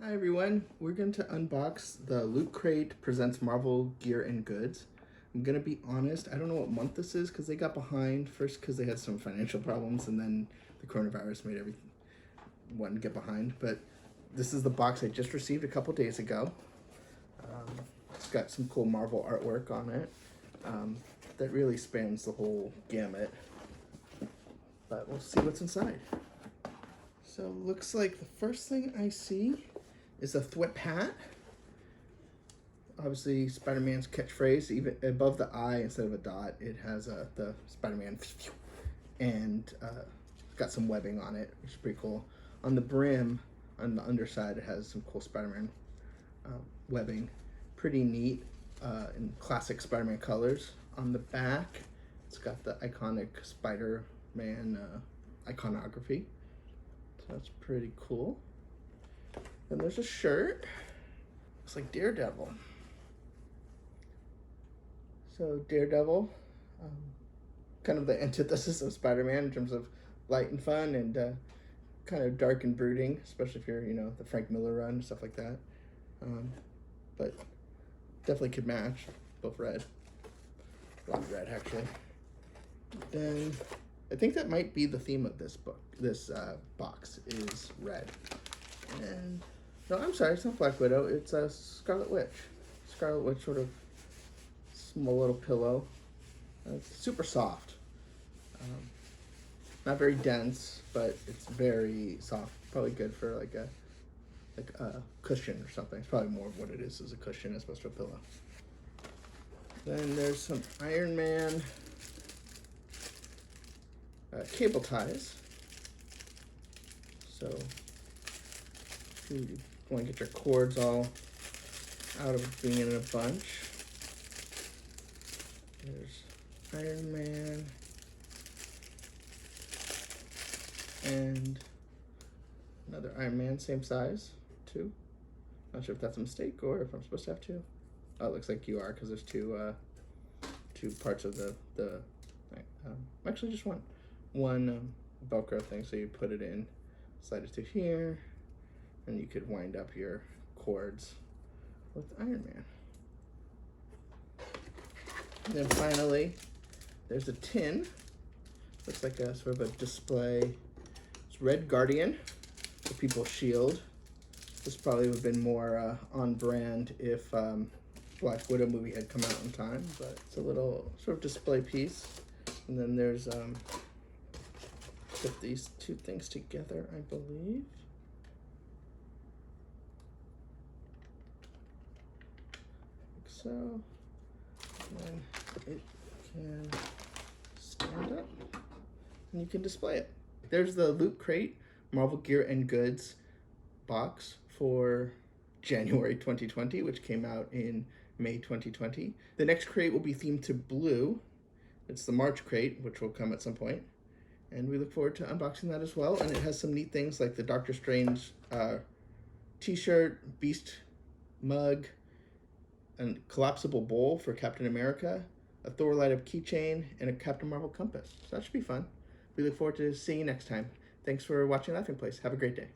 Hi everyone, we're going to unbox the Loot Crate Presents Marvel Gear and Goods. I'm going to be honest, I don't know what month this is because they got behind. First because they had some financial problems and then the coronavirus made everyone get behind. But this is the box I just received a couple days ago. It's got some cool Marvel artwork on it that really spans the whole gamut. But we'll see what's inside. So looks like the first thing I see is a Thwip hat. Obviously, Spider-Man's catchphrase, even above the I instead of a dot, it has the Spider-Man, and got some webbing on it, which is pretty cool. On the brim, on the underside, it has some cool Spider-Man webbing. Pretty neat in classic Spider-Man colors. On the back, it's got the iconic Spider-Man iconography. So that's pretty cool. Then there's a shirt. Looks like Daredevil. So Daredevil, kind of the antithesis of Spider-Man in terms of light and fun and kind of dark and brooding, especially if you're, the Frank Miller run and stuff like that. But definitely could match, both red. A lot of red, actually. Then I think that might be the theme of this book. This box is red. And no, I'm sorry, it's not Black Widow. It's a Scarlet Witch. Scarlet Witch, sort of small little pillow. It's super soft. Not very dense, but it's very soft. Probably good for like a cushion or something. It's probably more of what it is a cushion as opposed to a pillow. Then there's some Iron Man cable ties. So if you want to get your cords all out of being in a bunch, there's Iron Man and another Iron Man, same size, two. Not sure if that's a mistake or if I'm supposed to have two. Oh, it looks like you are because there's two parts of the actually just one Velcro thing. So you put it in, slide it to here, and you could wind up your cords with Iron Man. And then finally, there's a tin. Looks like a sort of a display. It's Red Guardian, the People's Shield. This probably would have been more on brand if Black Widow movie had come out in time, but it's a little sort of display piece. And then there's put these two things together, I believe. Like so. And then it can stand up and you can display it. There's the Loot Crate Marvel Gear and Goods box for January 2020, which came out in May 2020. The next crate will be themed to blue. It's the March crate, which will come at some point. And we look forward to unboxing that as well. And it has some neat things like the Doctor Strange t-shirt, Beast mug, a collapsible bowl for Captain America, a Thor light-up keychain, and a Captain Marvel compass. So that should be fun. We look forward to seeing you next time. Thanks for watching Laughing Place. Have a great day.